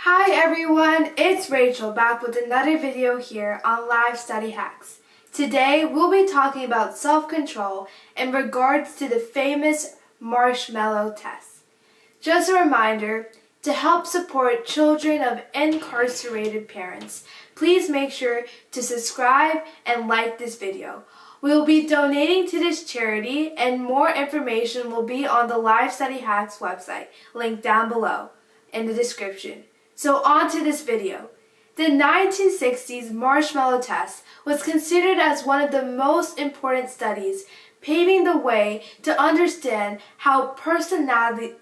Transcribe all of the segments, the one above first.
Hi everyone, it's Rachel back with another video here on Live Study Hacks. Today we'll be talking about self-control in regards to the famous Marshmallow test. Just a reminder, to help support children of incarcerated parents, please make sure to subscribe and like this video. We will be donating to this charity and more information will be on the Live Study Hacks website, linked down below in the description. So on to this video. The 1960s Marshmallow test was considered as one of the most important studies, paving the way to understand how personality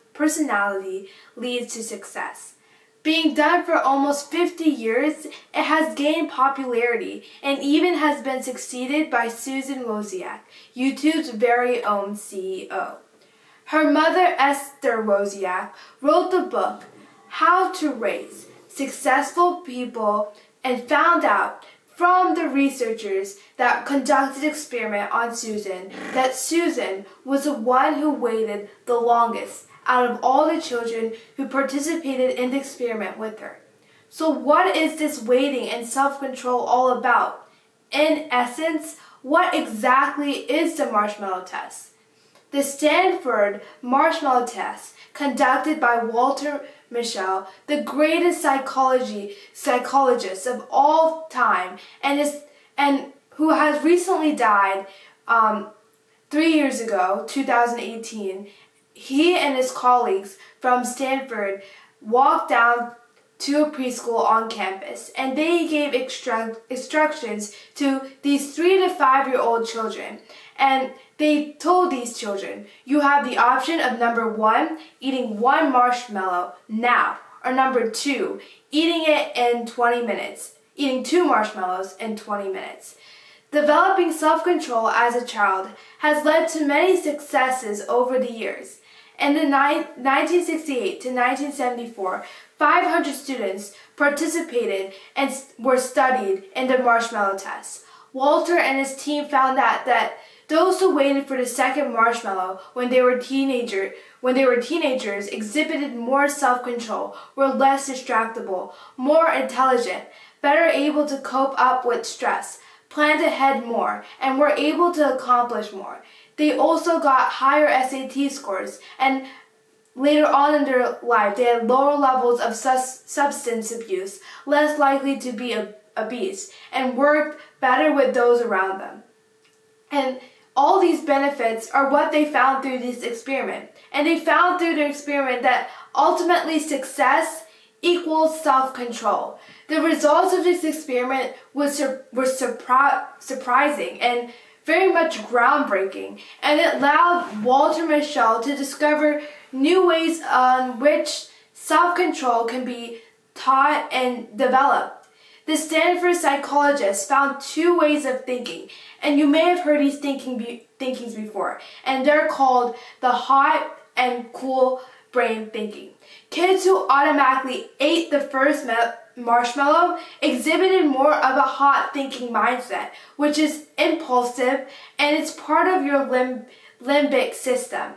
leads to success. Being done for almost 50 years, it has gained popularity and even has been succeeded by Susan Wozniak, YouTube's very own CEO. Her mother, Esther Wozniak, wrote the book How to Raise Successful People and found out from the researchers that conducted experiment on Susan that Susan was the one who waited the longest out of all the children who participated in the experiment with her. So what is this waiting and self-control all about? In essence, what exactly is the Marshmallow test? The Stanford Marshmallow test, conducted by Walter Mischel, the greatest psychologist of all time, and who has recently died 3 years ago, 2018. He and his colleagues from Stanford walked down to a preschool on campus, and they gave instructions to these 3 to 5-year-old children. And they told these children, you have the option of number 1, eating 1 marshmallow now, or number 2, eating it in 20 minutes, eating 2 marshmallows in 20 minutes. Developing self-control as a child has led to many successes over the years. In the 1968 to 1974, 500 students participated and were studied in the Marshmallow test. Walter and his team found that those who waited for the second marshmallow when they were teenagers exhibited more self-control, were less distractible, more intelligent, better able to cope up with stress, planned ahead more, and were able to accomplish more. They also got higher SAT scores, and later on in their life, they had lower levels of substance abuse, less likely to be obese, and worked better with those around them. And all these benefits are what they found through this experiment. And they found through their experiment that ultimately success equals self-control. The results of this experiment were surprising and very much groundbreaking, and it allowed Walter Mischel to discover new ways on which self-control can be taught and developed. The Stanford psychologist found 2 ways of thinking, and you may have heard these thinkings before, and they're called the hot and cool brain thinking. Kids who automatically ate the first marshmallow exhibited more of a hot thinking mindset, which is impulsive and it's part of your limbic system.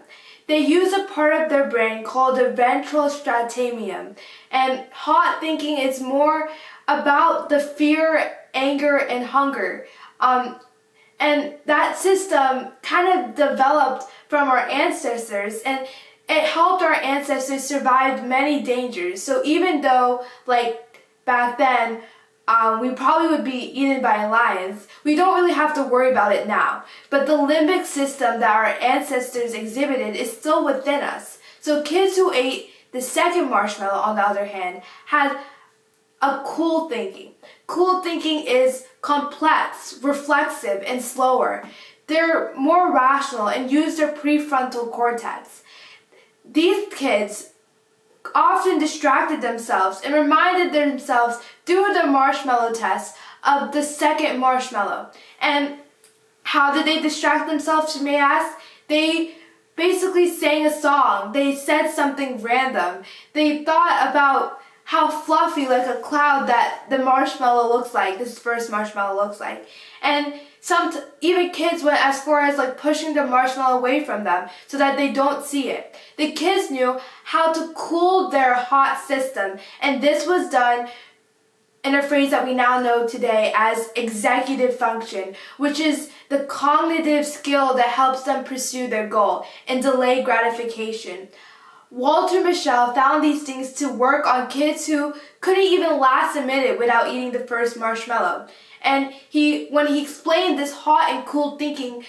They use a part of their brain called the ventral stratum, and hot thinking is more about the fear, anger, and hunger. And that system kind of developed from our ancestors, and it helped our ancestors survive many dangers. So even though, like back then, we probably would be eaten by lions, we don't really have to worry about it now. But the limbic system that our ancestors exhibited is still within us. So kids who ate the second marshmallow, on the other hand, had a cool thinking. Cool thinking is complex, reflexive, and slower. They're more rational and use their prefrontal cortex. These kids often distracted themselves and reminded themselves through the marshmallow test of the second marshmallow. And how did they distract themselves, you may ask? They basically sang a song. They said something random. They thought about how fluffy, like a cloud, that the marshmallow looks like, this first marshmallow looks like. And even kids went as far as like pushing the marshmallow away from them so that they don't see it. The kids knew how to cool their hot system, and this was done in a phrase that we now know today as executive function, which is the cognitive skill that helps them pursue their goal, and delayed gratification. Walter Mischel found these things to work on kids who couldn't even last a minute without eating the first marshmallow. And when he explained this hot and cool thinking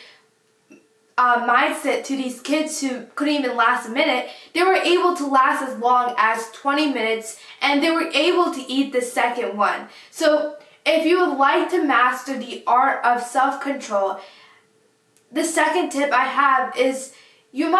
mindset to these kids who couldn't even last a minute, they were able to last as long as 20 minutes, and they were able to eat the second one. So if you would like to master the art of self-control, the second tip I have is you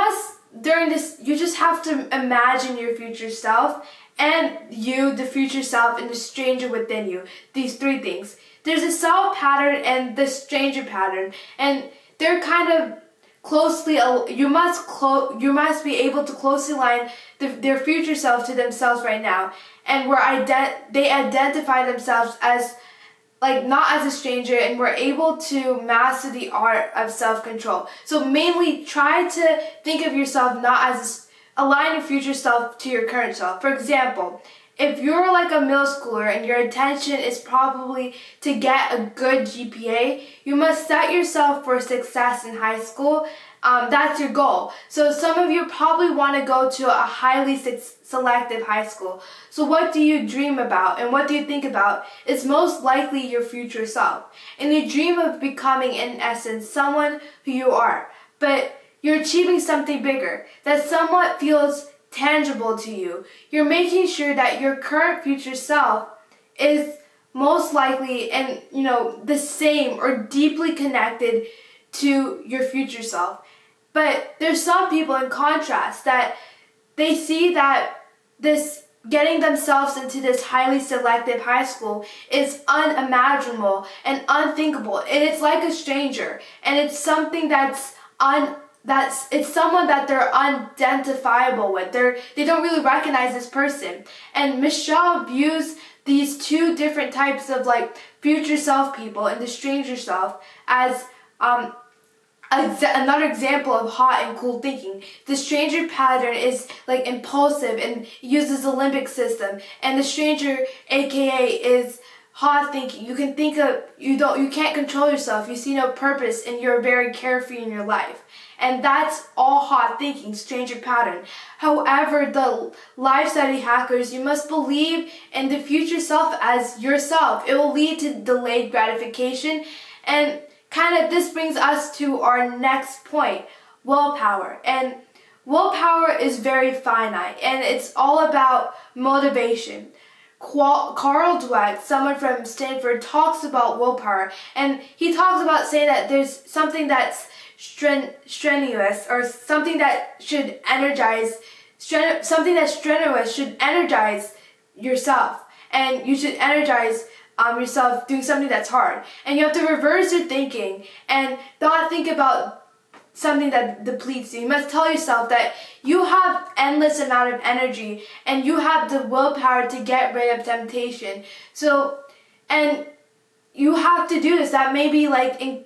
just have to imagine your future self and you, the future self, and the stranger within you. These three things. There's a self pattern and the stranger pattern, and they're kind of closely, you must be able to closely align their future self to themselves right now, and they identify themselves as not as a stranger, and we're able to master the art of self-control. So mainly try to think of yourself not as align your future self to your current self. For example, if you're like a middle schooler and your intention is probably to get a good GPA, you must set yourself for success in high school. That's your goal. So some of you probably want to go to a highly selective high school. So what do you dream about and what do you think about is most likely your future self. And you dream of becoming, in essence, someone who you are. But you're achieving something bigger that somewhat feels tangible to you. You're making sure that your current future self is most likely and the same or deeply connected to your future self. But there's some people in contrast that they see that this getting themselves into this highly selective high school is unimaginable and unthinkable, and it's like a stranger, and it's something it's someone that they're unidentifiable with. They don't really recognize this person. And Michelle views these two different types of future self people and the stranger self as another example of hot and cool thinking. The stranger pattern is impulsive and uses the limbic system, and the stranger, aka, is hot thinking. You can think of you can't control yourself. You see no purpose, and you're very carefree in your life. And that's all hot thinking, stranger pattern. However, the life study hackers, you must believe in the future self as yourself. It will lead to delayed gratification. And this brings us to our next point, willpower. And willpower is very finite, and it's all about motivation. Carl Dweck, someone from Stanford, talks about willpower, and he talks about saying that there's something that's strenuous, or something that should energize, something that's strenuous should energize yourself, and you should energize yourself doing something that's hard. And you have to reverse your thinking and not think about something that depletes you. You must tell yourself that you have endless amount of energy and you have the willpower to get rid of temptation. So, and you have to do this. That may be looking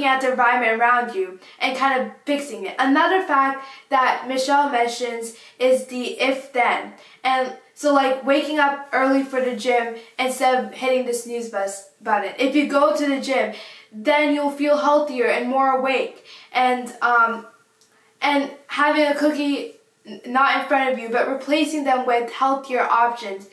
at the environment around you and kind of fixing it. Another fact that Michelle mentions is the if-then. And so waking up early for the gym instead of hitting the snooze button. If you go to the gym, then you'll feel healthier and more awake. And having a cookie not in front of you, but replacing them with healthier options.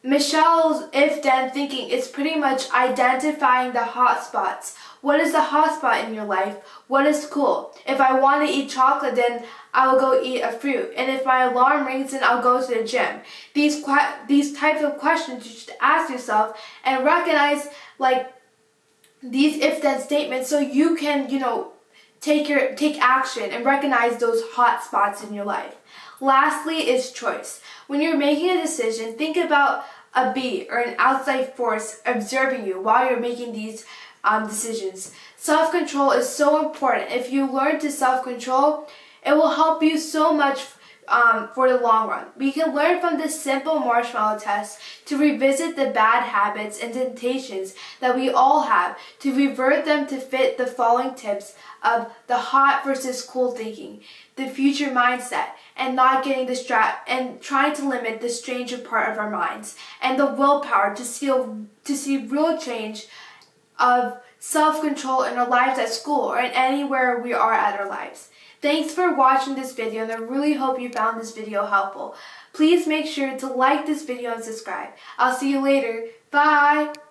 Michelle's if-then thinking is pretty much identifying the hot spots. What is the hot spot in your life? What is cool? If I want to eat chocolate, then I will go eat a fruit. And if my alarm rings, then I'll go to the gym. These types of questions you should ask yourself and recognize these if-then statements so you can, take action and recognize those hot spots in your life. Lastly is choice. When you're making a decision, think about a bee or an outside force observing you while you're making these decisions. Self-control is so important. If you learn to self-control, it will help you so much for the long run. We can learn from this simple marshmallow test to revisit the bad habits and temptations that we all have, to revert them to fit the following tips of the hot versus cool thinking, the future mindset, and not getting distracted, and trying to limit the stranger part of our minds, and the willpower to see real change of self-control in our lives at school or in anywhere we are at our lives. Thanks for watching this video, and I really hope you found this video helpful. Please make sure to like this video and subscribe. I'll see you later. Bye!